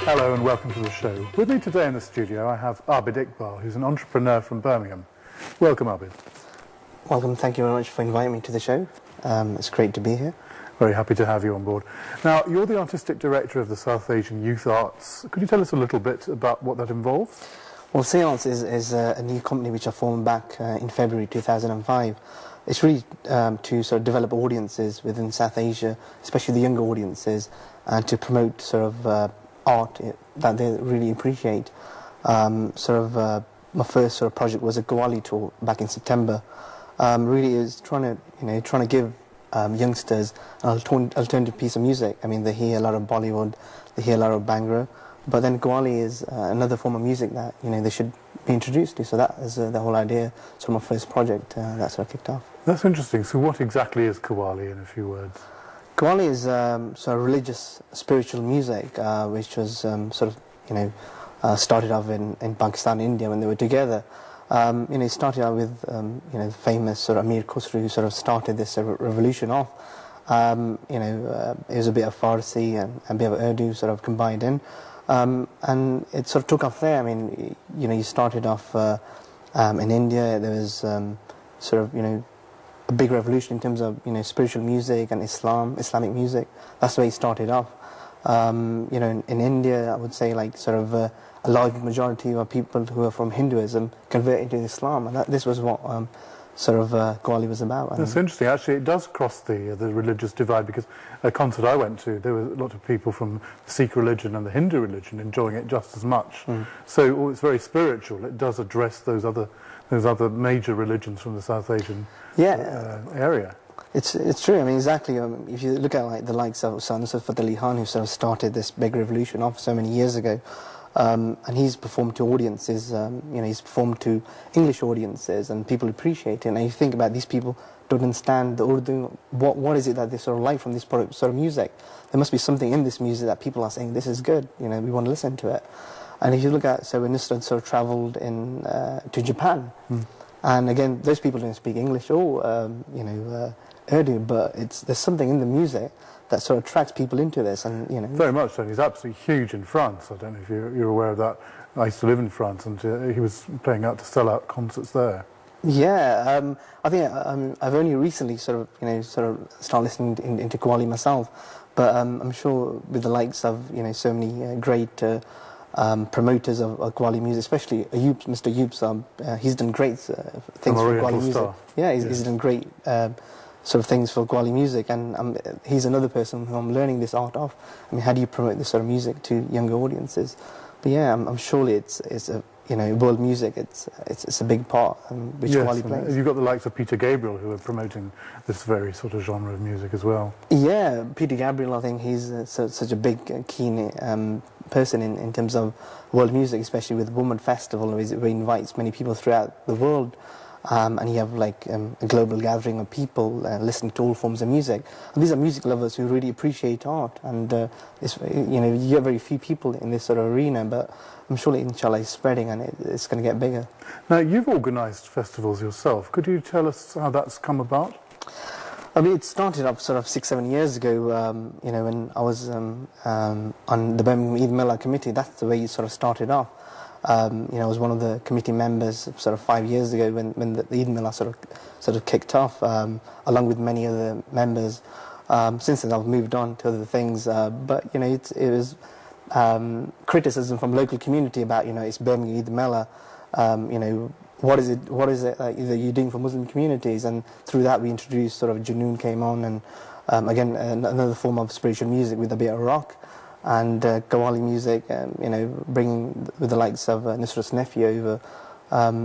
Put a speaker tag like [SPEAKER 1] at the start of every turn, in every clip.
[SPEAKER 1] Hello and welcome to the show. With me today in the studio I have Abid, who's an entrepreneur from Birmingham. Welcome, Abid.
[SPEAKER 2] Welcome, thank you very much for inviting me to the show. It's great to be here.
[SPEAKER 1] Very happy to have you on board. Now, you're the Artistic Director of the South Asian Youth Arts. Could you tell us a little bit about what that involves?
[SPEAKER 2] Well, Seance is a new company which I formed back in February 2005. It's really to sort of develop audiences within South Asia, especially the younger audiences, and to promote sort of art that they really appreciate. My first sort of project was a Qawwali tour back in September. Really is trying to give youngsters an alternative piece of music. I mean, they hear a lot of Bollywood, they hear a lot of Bhangra, but then Qawwali is another form of music that they should be introduced to. So that is the whole idea. So my first project that sort of kicked off.
[SPEAKER 1] That's interesting. So what exactly is Qawwali in a few words?
[SPEAKER 2] Qawwali is sort of religious, spiritual music, which was started off in Pakistan and India when they were together. It started out with the famous sort of Amir Khusro, who sort of started this revolution off. It was a bit of Farsi and a bit of Urdu sort of combined in, and it sort of took off there. I mean, you started off in India. There was a big revolution in terms of spiritual music and Islamic music. That's the way it started off. In India, I would say a large majority of people who are from Hinduism converted to Islam, and this was what Qawwali was about.
[SPEAKER 1] That's interesting. Actually, it does cross the religious divide, because at a concert I went to, there were a lot of people from the Sikh religion and the Hindu religion enjoying it just as much. So it's very spiritual. It does address those other major religions from the South Asian area.
[SPEAKER 2] It's true. I mean, exactly. If you look at the likes of Nusrat Fateh Ali Khan, who sort of started this big revolution off so many years ago, and he's performed to audiences. He's performed to English audiences, and people appreciate it. And you think about these people don't understand the Urdu. What is it that they sort of like from this sort of music? There must be something in this music that people are saying, this is good. We want to listen to it. And if you look at, when Nusrat sort of travelled to Japan, and again, those people don't speak English or Urdu, but there's something in the music that sort of attracts people into this, and
[SPEAKER 1] Very much so. He's absolutely huge in France. I don't know if you're aware of that. I used to live in France, and he was playing out to sell out concerts there.
[SPEAKER 2] Yeah, I think I've only recently sort of started listening into Qawwali myself, but I'm sure with the likes of so many great promoters of Qawwali music, especially Mr. Ayub, he's done great things for Qawwali music. Yeah, he's done great sort of things for Qawwali music, and he's another person who I'm learning this art of. I mean, how do you promote this sort of music to younger audiences? But yeah, I'm surely it's a world music. It's a big part which Qawwali plays.
[SPEAKER 1] You've got the likes of Peter Gabriel, who are promoting this very sort of genre of music as well.
[SPEAKER 2] Yeah, Peter Gabriel, I think he's such a big, keen person in terms of world music, especially with Woman Festival, where he invites many people throughout the world. And you have a global gathering of people listening to all forms of music. And these are music lovers who really appreciate art, and you get very few people in this sort of arena, but I'm sure inshallah it's spreading, and it's going to get bigger.
[SPEAKER 1] Now, you've organised festivals yourself. Could you tell us how that's come about?
[SPEAKER 2] I mean, it started up sort of 6-7 years ago, when I was on the Birmingham Eid Millah committee. That's the way it sort of started off. I was one of the committee members sort of 5 years ago when the Eid Millah sort of kicked off, along with many other members. Since then I've moved on to other things, but it was criticism from local community about it's Birmingham Eid Millah. What is it that you're doing for Muslim communities? And through that we introduced sort of Junoon came on, and again another form of spiritual music with a bit of rock. And Qawwali music, bringing with the likes of Nusrat's nephew over.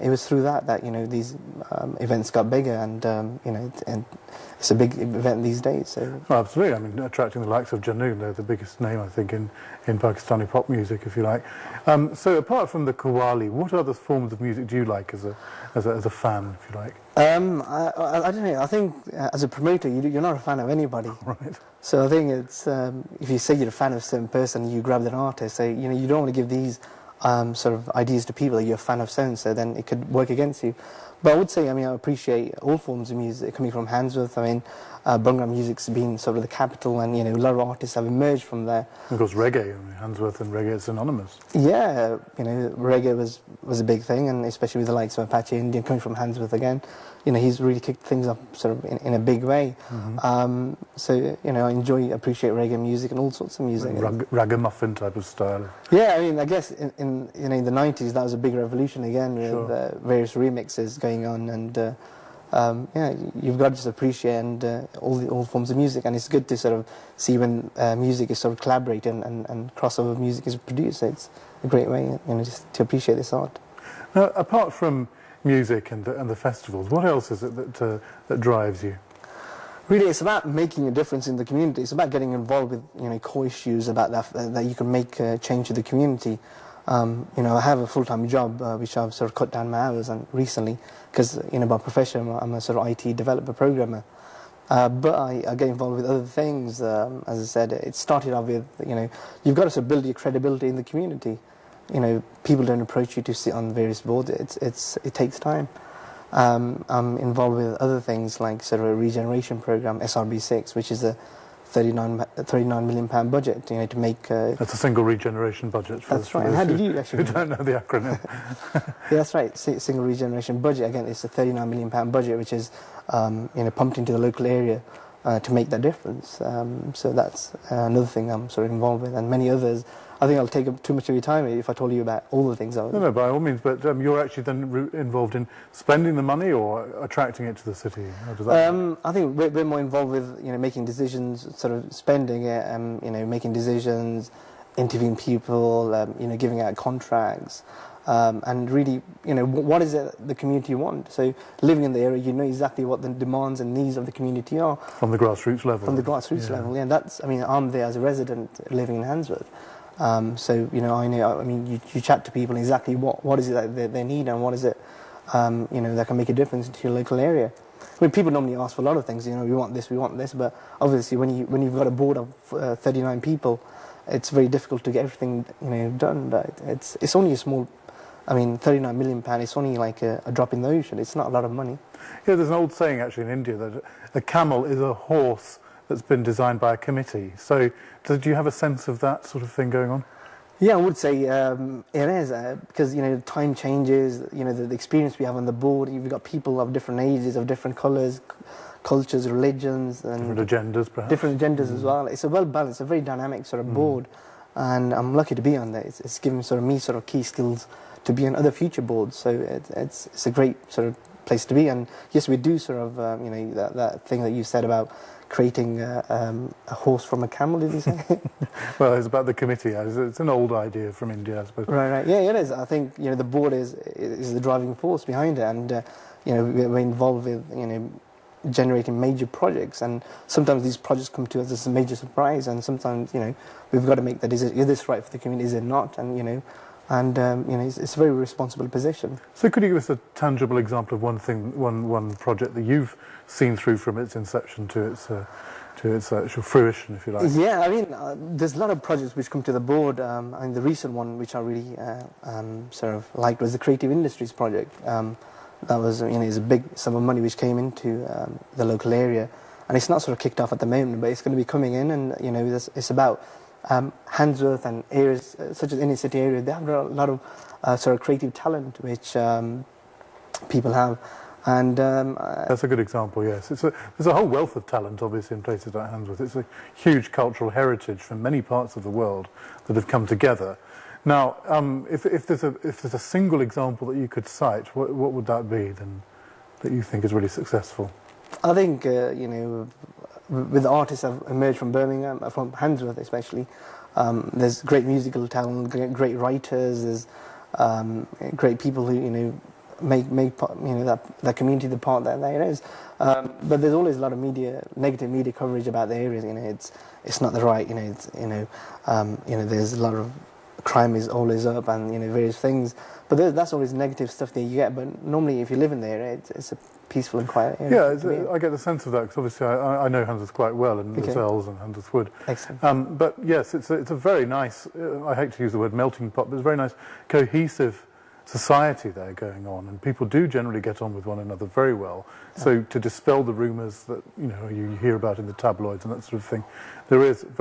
[SPEAKER 2] It was through that these events got bigger, and and it's a big event these days. So.
[SPEAKER 1] Oh, absolutely. I mean, attracting the likes of Junoon, they're the biggest name I think in Pakistani pop music, if you like. So apart from the Qawwali, what other forms of music do you like as a fan, if you like?
[SPEAKER 2] I don't know. I think as a promoter, you're not a fan of anybody.
[SPEAKER 1] Right.
[SPEAKER 2] So I think it's if you say you're a fan of a certain person, you grab that artist. So you don't want to give these sort of ideas to people that you're a fan of so-and-so, then it could work against you. But I would say, I appreciate all forms of music coming from Handsworth. Birmingham music's been sort of the capital, and a lot of artists have emerged from there.
[SPEAKER 1] Of course, reggae, Handsworth and reggae are synonymous.
[SPEAKER 2] Yeah, reggae was a big thing, and especially with the likes of Apache Indian coming from Handsworth again, he's really kicked things up sort of in a big way. So I appreciate reggae music and all sorts of music.
[SPEAKER 1] Ragamuffin type of style.
[SPEAKER 2] Yeah, I guess in the 90s that was a big revolution again with various remixes going on, and you've got to just appreciate all forms of music, and it's good to sort of see when music is sort of collaborating and crossover music is produced. It's a great way, just to appreciate this art.
[SPEAKER 1] Now, apart from music and the festivals, what else is it that drives you?
[SPEAKER 2] Really, it's about making a difference in the community. It's about getting involved with core issues about that you can make a change to the community. I have a full-time job which I've sort of cut down my hours on recently because by profession I'm a sort of IT developer programmer. But I get involved with other things. As I said, it started off with you've got to sort of build your credibility in the community. People don't approach you to sit on various boards. It takes time. I'm involved with other things like sort of a regeneration program, SRB6, which is a £39 million budget, to make...
[SPEAKER 1] That's a single regeneration budget.
[SPEAKER 2] That's right. And how did you actually...
[SPEAKER 1] Who don't know the acronym.
[SPEAKER 2] Yeah, that's right. Single regeneration budget. Again, it's a £39 million budget, which is, pumped into the local area to make that difference. So that's another thing I'm sort of involved with, and many others. I think I'll take up too much of your time if I told you about all the things.
[SPEAKER 1] No, by all means, but you're actually then involved in spending the money or attracting it to the city? How does that work?
[SPEAKER 2] I think we're more involved with, making decisions, sort of spending it, making decisions, interviewing people, giving out contracts, and really, what is it the community want? So living in the area, you know exactly what the demands and needs of the community are.
[SPEAKER 1] From the grassroots level? From the grassroots
[SPEAKER 2] level, yeah. That's, I'm there as a resident living in Handsworth. So I know. You chat to people exactly what is it that they need and what is it that can make a difference to your local area. People normally ask for a lot of things. We want this, but obviously when you've got a board of 39 people, it's very difficult to get everything done. But it's only a small. £39 million. It's only like a drop in the ocean. It's not a lot of money.
[SPEAKER 1] Yeah, there's an old saying actually in India that a camel is a horse that's been designed by a committee. So, do you have a sense of that sort of thing going on?
[SPEAKER 2] Yeah, I would say it is, because time changes. The experience we have on the board. You've got people of different ages, of different colours, cultures, religions, and
[SPEAKER 1] different agendas, perhaps.
[SPEAKER 2] Different agendas as well. It's a well balanced, a very dynamic sort of board, and I'm lucky to be on there. It's given me key skills to be on other future boards. So it's a great sort of place to be. And yes, we do sort of that thing that you said about creating a horse from a camel, did you say?
[SPEAKER 1] Well, it's about the committee. It's an old idea from India, I suppose.
[SPEAKER 2] Right. Yeah, it is. I think the board is the driving force behind it, and we're involved with generating major projects, and sometimes these projects come to us as a major surprise, and sometimes we've got to make that decision: is this right for the community? Is it not? And it's a very responsible position.
[SPEAKER 1] So could you give us a tangible example of one project that you've seen through from its inception to its actual fruition, if you like?
[SPEAKER 2] Yeah, there's a lot of projects which come to the board. The recent one which I really sort of liked was the Creative Industries project. That was, is a big sum of money which came into the local area, and it's not sort of kicked off at the moment, but it's going to be coming in, and it's about Handsworth and areas such as inner city area. They have a lot of sort of creative talent which people have, and
[SPEAKER 1] that's a good example. Yes, there's a whole wealth of talent, obviously, in places like Handsworth. It's a huge cultural heritage from many parts of the world that have come together. Now, if there's a single example that you could cite, what would that be then, that you think is really successful?
[SPEAKER 2] I think with the artists that have emerged from Birmingham, from Handsworth especially, there's great musical talent, great writers, there's great people who make that community the part that it is. But there's always a lot of negative media coverage about the areas. It's not the right. There's a lot of crime is always up, and various things. But that's always negative stuff that you get. But normally, if you live in there, it's a peaceful and quiet area.
[SPEAKER 1] Yeah, I get the sense of that, because obviously I know Handsworth quite well, and the Zells and Handsworth Wood.
[SPEAKER 2] Excellent.
[SPEAKER 1] But yes, it's a very nice, I hate to use the word melting pot, but it's a very nice, cohesive society there going on, and people do generally get on with one another very well. So to dispel the rumours that you hear about in the tabloids and that sort of thing, there is very